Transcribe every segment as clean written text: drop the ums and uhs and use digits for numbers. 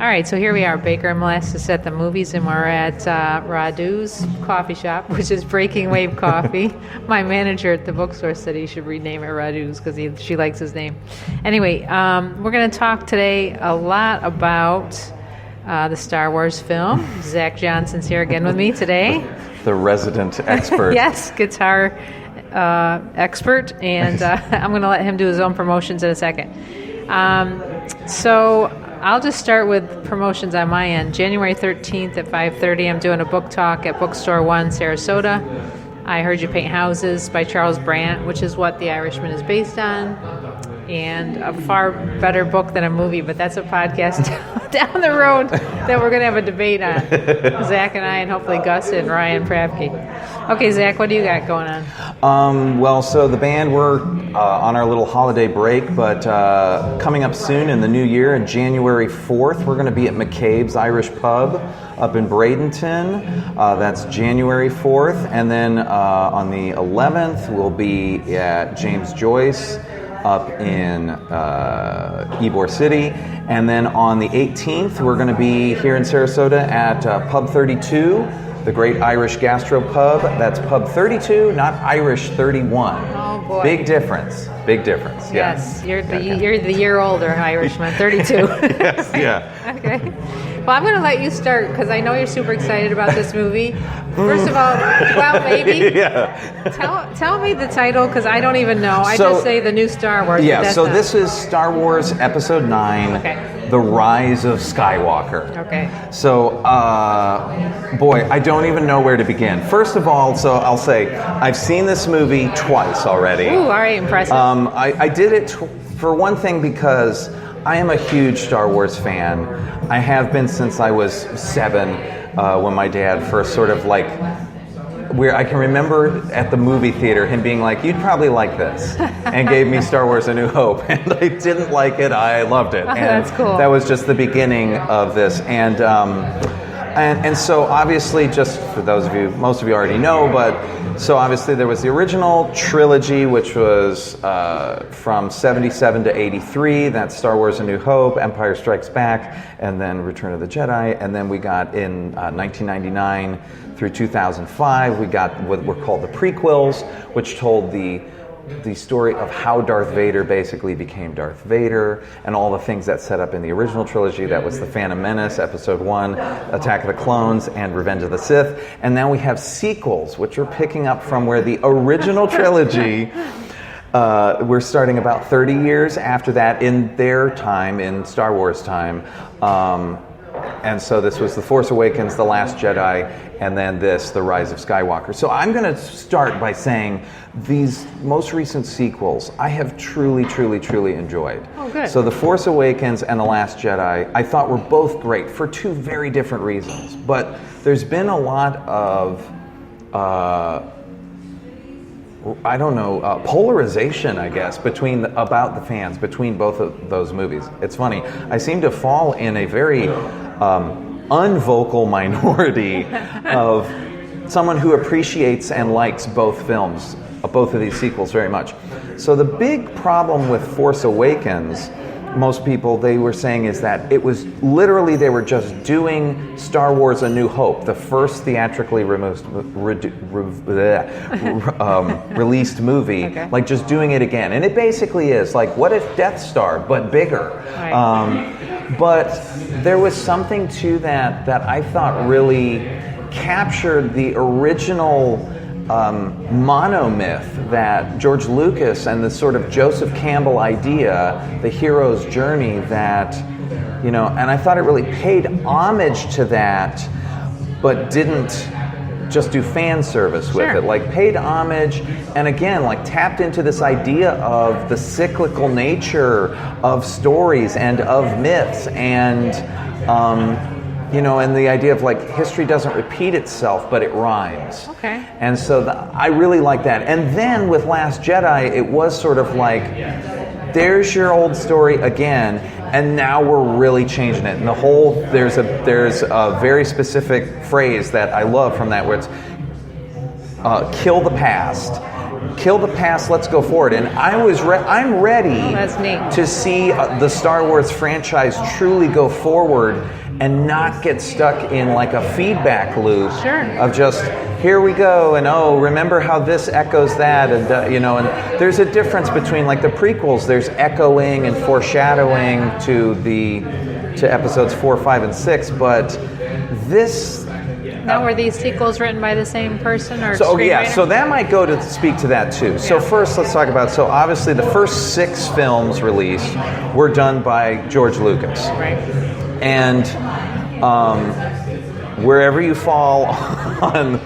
All right, so here we are, Baker and Molasses at the movies, and we're at Radu's coffee shop, which is Breaking Wave Coffee. My manager at the bookstore said he should rename it Radu's because she likes his name. Anyway, we're going to talk today a lot about the Star Wars film. Zach Johnson's here again with me today. The resident expert. Yes, guitar expert, and I'm going to let him do his own promotions in a second. So I'll just start with promotions on my end. January 13th at 5:30, I'm doing a book talk at Bookstore 1, Sarasota. I Heard You Paint Houses by Charles Brandt, which is what The Irishman is based on, and a far better book than a movie, but that's a podcast down the road that we're going to have a debate on. Zach and I, and hopefully Gus and Ryan Pravke. Okay, Zach, what do you got going on? Well, so the band, we're on our little holiday break, but coming up soon in the new year, on January 4th, we're going to be at McCabe's Irish Pub up in Bradenton. That's January 4th. And then on the 11th, we'll be at James Joyce up in Ybor City. And then on the 18th, we're going to be here in Sarasota at Pub 32, the great Irish gastropub. That's Pub 32, not Irish 31. Oh, boy. Big difference. Big difference. Yes, you're the year older Irishman, 32. Yes, yeah. Okay. Well, I'm going to let you start because I know you're super excited about this movie. First of all, well, maybe. Yeah. Tell me the title because I don't even know. I just say the new Star Wars. Yeah, so this is Star Wars Episode 9, okay. The Rise of Skywalker. Okay. So, boy, I don't even know where to begin. First of all, so I'll say, I've seen this movie twice already. Ooh, all right, impressive. I did it for one thing because I am a huge Star Wars fan. I have been since I was 7, when my dad first sort of like, I can remember at the movie theater him being like, "You'd probably like this," and gave me Star Wars: A New Hope, and I didn't like it. I loved it. Oh, and that's cool. That was just the beginning of this, and so obviously, just for those of you, most of you already know, but so obviously there was the original trilogy, which was from 77 to 83. That's Star Wars: A New Hope, Empire Strikes Back, and then Return of the Jedi. And then we got in 1999 through 2005, we got what were called the prequels, which told the story of how Darth Vader basically became Darth Vader and all the things that set up in the original trilogy. That was The Phantom Menace, Episode 1, Attack of the Clones, and Revenge of the Sith. And now we have sequels, which are picking up from where the original trilogy, we're starting about 30 years after that in their time, in Star Wars time. And so this was The Force Awakens, The Last Jedi, and then this, The Rise of Skywalker. So I'm going to start by saying these most recent sequels I have truly, truly, truly enjoyed. Oh, good. So The Force Awakens and The Last Jedi I thought were both great for two very different reasons. But there's been a lot of polarization, I guess, about the fans between both of those movies. It's funny. I seem to fall in a very unvocal minority of someone who appreciates and likes both films, both of these sequels very much. So the big problem with Force Awakens, most people, they were saying, is that it was literally they were just doing Star Wars: A New Hope, the first theatrically released movie, okay. Like just doing it again. And it basically is like, what if Death Star, but bigger? Right. But there was something to that I thought really captured the original monomyth that George Lucas and the sort of Joseph Campbell idea, the hero's journey, that, and I thought it really paid homage to that, but didn't just do fan service with it. Like paid homage, and again, like tapped into this idea of the cyclical nature of stories and of myths, and and the idea of like history doesn't repeat itself, but it rhymes. Okay. And so I really like that. And then with Last Jedi, it was sort of like, there's your old story again, and now we're really changing it. And there's a very specific phrase that I love from that, where it's kill the past, kill the past, let's go forward. And I'm ready that's neat. to see the Star Wars franchise truly go forward and not get stuck in like a feedback loop of just, here we go, and remember how this echoes that, and and there's a difference between like the prequels. There's echoing and foreshadowing to episodes 4, 5, and 6, but this. Now, were these sequels written by the same person or screenwriter? So that might go to speak to that too. Yeah. So first, let's talk about. So obviously, the first 6 films released were done by George Lucas, right? And wherever you fall on,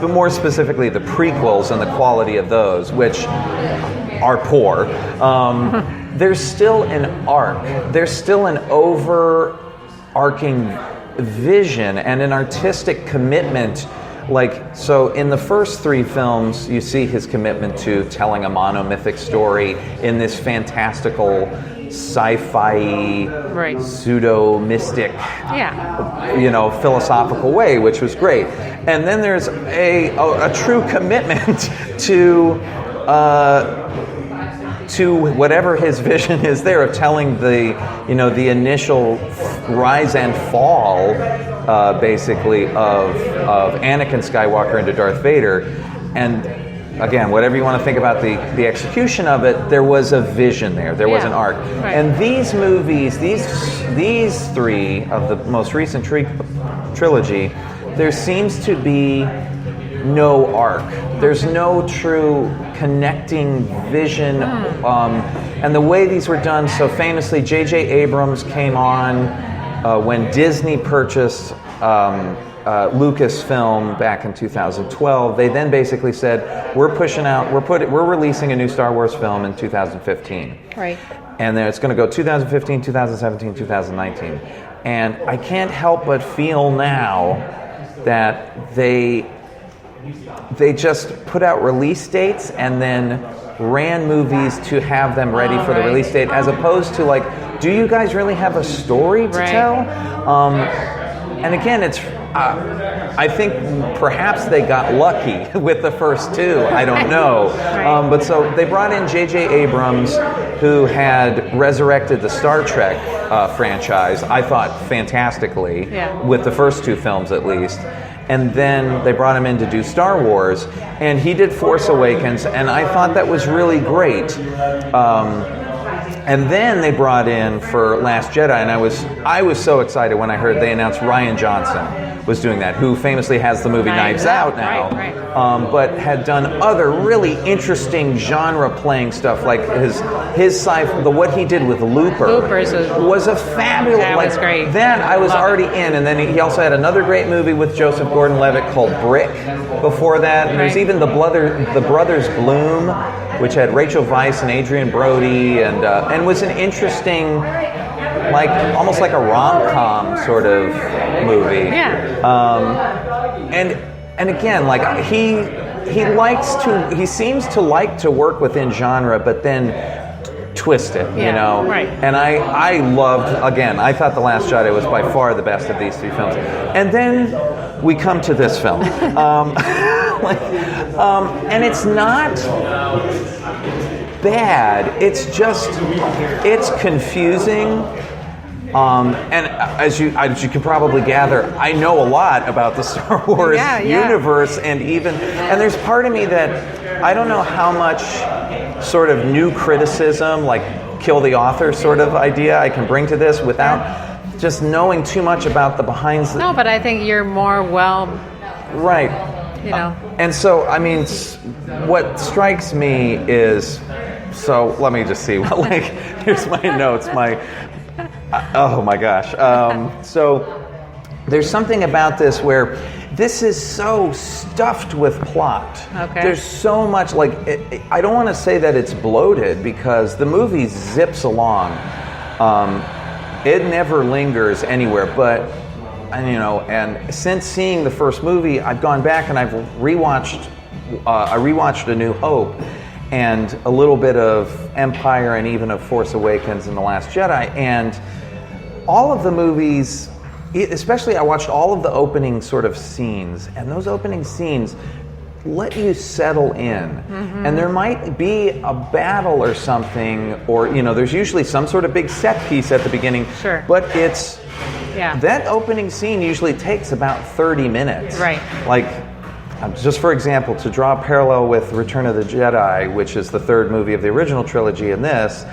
more specifically, the prequels and the quality of those, which are poor, there's still an arc. There's still an overarching vision and an artistic commitment. Like, so in the first 3 films, you see his commitment to telling a monomythic story in this fantastical sci-fi, pseudo-mystic, philosophical way, which was great. And then there's a true commitment to whatever his vision is there of telling the initial rise and fall, basically, of Anakin Skywalker into Darth Vader. And again, whatever you want to think about the execution of it, there was a vision there. There was an arc. Right. And these movies, these 3 of the most recent trilogy, there seems to be no arc. There's no true connecting vision. And the way these were done, so famously, J.J. Abrams came on when Disney purchased Lucasfilm back in 2012. They then basically said, we're releasing a new Star Wars film in 2015. Right. And then it's going to go 2015, 2017, 2019. And I can't help but feel now that they just put out release dates and then ran movies to have them ready for the release date, as opposed to like, do you guys really have a story to tell? And again, it's I think perhaps they got lucky with the first 2. I don't know. But so they brought in J.J. Abrams, who had resurrected the Star Trek franchise, I thought fantastically, with the first 2 films at least. And then they brought him in to do Star Wars, and he did Force Awakens, and I thought that was really great. And then they brought in for Last Jedi, and I was so excited when I heard they announced Rian Johnson was doing that, who famously has the movie Knives Out now, but had done other really interesting genre-playing stuff, like his what he did with Looper was a fabulous. That was great. Then I was already in, and then he also had another great movie with Joseph Gordon-Levitt called Brick. Before that, and there's even the Brothers Bloom, which had Rachel Weisz and Adrian Brody, and was an interesting, like almost like a rom-com sort of movie. And again, like he seems to like to work within genre, but then twist it, Right. And I loved, again, I thought The Last Jedi was by far the best of these 3 films. And then we come to this film. And it's not bad. It's just, it's confusing. And as you can probably gather, I know a lot about the Star Wars universe, and there's part of me that I don't know how much sort of new criticism, like kill the author sort of idea, I can bring to this without just knowing too much about the behind the... No, but I think you're more Right. And so, I mean, what strikes me is, so let me just see, here's my notes, oh my gosh. So there's something about this where this is so stuffed with plot. Okay. There's so much, I don't want to say that it's bloated, because the movie zips along. It never lingers anywhere, but... And since seeing the first movie, I've gone back and I've rewatched A New Hope and a little bit of Empire and even of Force Awakens and The Last Jedi. And all of the movies, especially I watched all of the opening sort of scenes, and those opening scenes let you settle in. And there might be a battle or something, or there's usually some sort of big set piece at the beginning. Sure. But it's that opening scene usually takes about 30 minutes. Right. Like, just for example, to draw a parallel with Return of the Jedi, which is the third movie of the original trilogy, and this,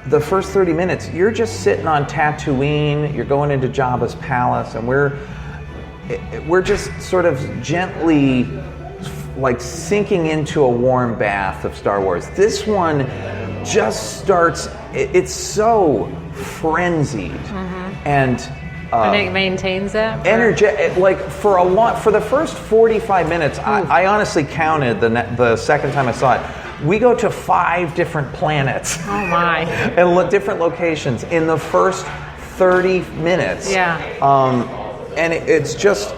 the first 30 minutes, you're just sitting on Tatooine, you're going into Jabba's palace, and we're just sort of gently like sinking into a warm bath of Star Wars. This one just starts, it's so frenzied and it maintains that? Like for the first 45 minutes, I honestly counted the second time I saw it. We go to 5 different planets. Oh my! And different locations in the first 30 minutes. Yeah. And it's just,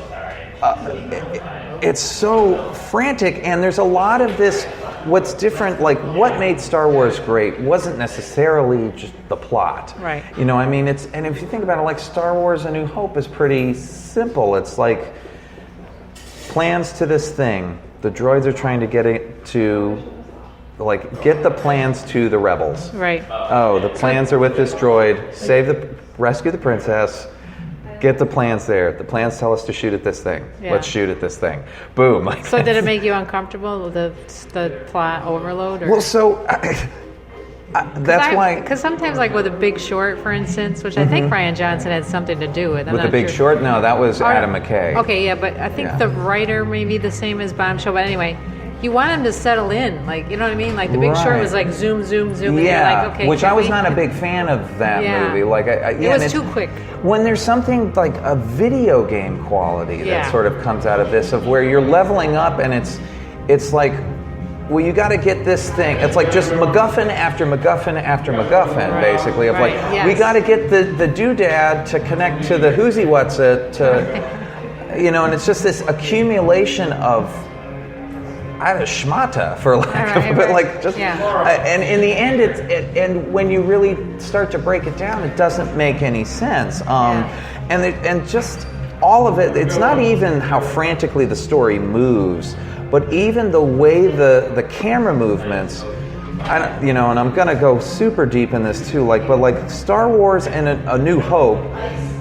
it's so frantic, and there's a lot of this. What's different, like what made Star Wars great wasn't necessarily just the plot. Right. I mean, and if you think about it, like Star Wars A New Hope is pretty simple. It's like plans to this thing. The droids are trying to get it to, like, get the plans to the rebels. Right. Oh, the plans are with this droid. Rescue the princess. Get the plans there. The plans tell us to shoot at this thing. Yeah. Let's shoot at this thing. Boom. So did it make you uncomfortable with the plot overload? Or? Well, so that's why. Because sometimes, like with The Big Short, for instance, which I think Rian Johnson had something to do with. With The Big Short? No, that was Adam McKay. Okay, yeah, but I think the writer may be the same as Bombshell. But anyway, you want him to settle in, like, you know what I mean? Like The Big Short was like zoom, zoom, zoom. And you're like, okay, which I was not a big fan of that movie. Like, it was too quick. When there's something like a video game quality that sort of comes out of this, of where you're leveling up, and it's like, well, you got to get this thing. It's like just MacGuffin after MacGuffin after MacGuffin, basically. Of like, we got to get the doodad to connect to the who's what's it to, and it's just this accumulation of schmata, for lack of, but like just, and in the end, and when you really start to break it down, it doesn't make any sense. And just all of it. It's not even how frantically the story moves, but even the way the camera movements. And I'm gonna go super deep in this too. But Star Wars and A New Hope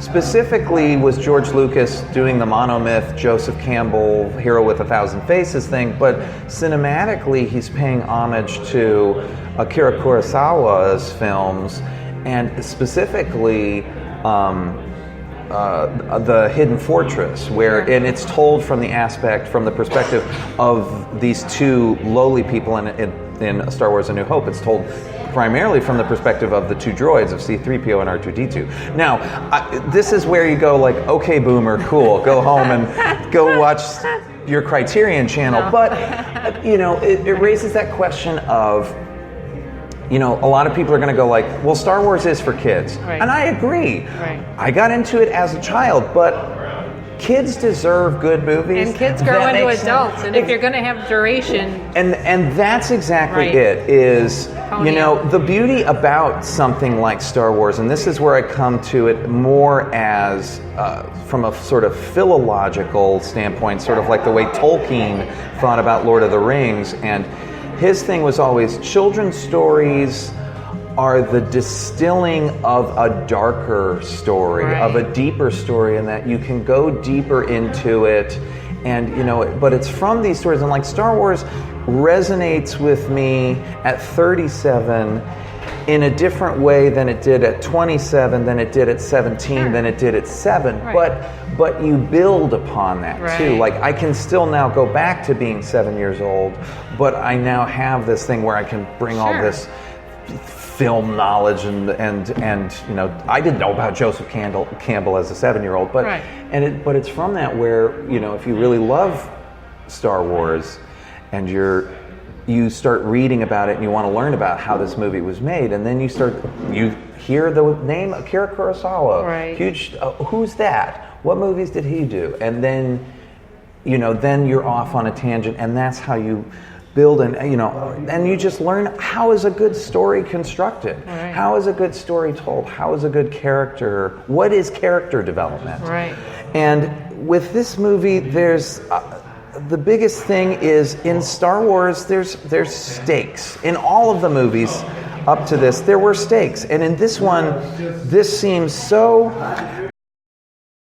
specifically was George Lucas doing the monomyth Joseph Campbell Hero with a Thousand Faces thing, but cinematically he's paying homage to Akira Kurosawa's films, and specifically the Hidden Fortress, and it's told from the perspective of these two lowly people in Star Wars A New Hope. It's told primarily from the perspective of the two droids of C-3PO and R2-D2. Now, this is where you go like, okay, boomer, cool, go home and go watch your Criterion channel. No. But, it raises that question of, a lot of people are going to go like, well, Star Wars is for kids. Right. And I agree. Right. I got into it as a child, but kids deserve good movies. And kids grow into adults. And if you're going to have duration. And that's exactly it, is, the beauty about something like Star Wars, and this is where I come to it more as, from a sort of philological standpoint, sort of like the way Tolkien thought about Lord of the Rings. And his thing was always, children's stories are the distilling of a darker story, of a deeper story, and that you can go deeper into it. And, but it's from these stories. And like Star Wars resonates with me at 37 in a different way than it did at 27, than it did at 17, than it did at 7. But you build upon that too. Like, I can still now go back to being 7 years old, but I now have this thing where I can bring all this film knowledge and I didn't know about Joseph Campbell as a 7-year-old, but but it's from that where, if you really love Star Wars and you start reading about it and you want to learn about how this movie was made, and then you hear the name Akira Kurosawa, huge, who's that? What movies did he do? And then then you're off on a tangent, and that's how you build and you just learn, how is a good story constructed? How is a good story told? How is a good character? What is character development? And with this movie, there's the biggest thing is in Star Wars, there's stakes. In all of the movies up to this, there were stakes. And in this one, this seems so...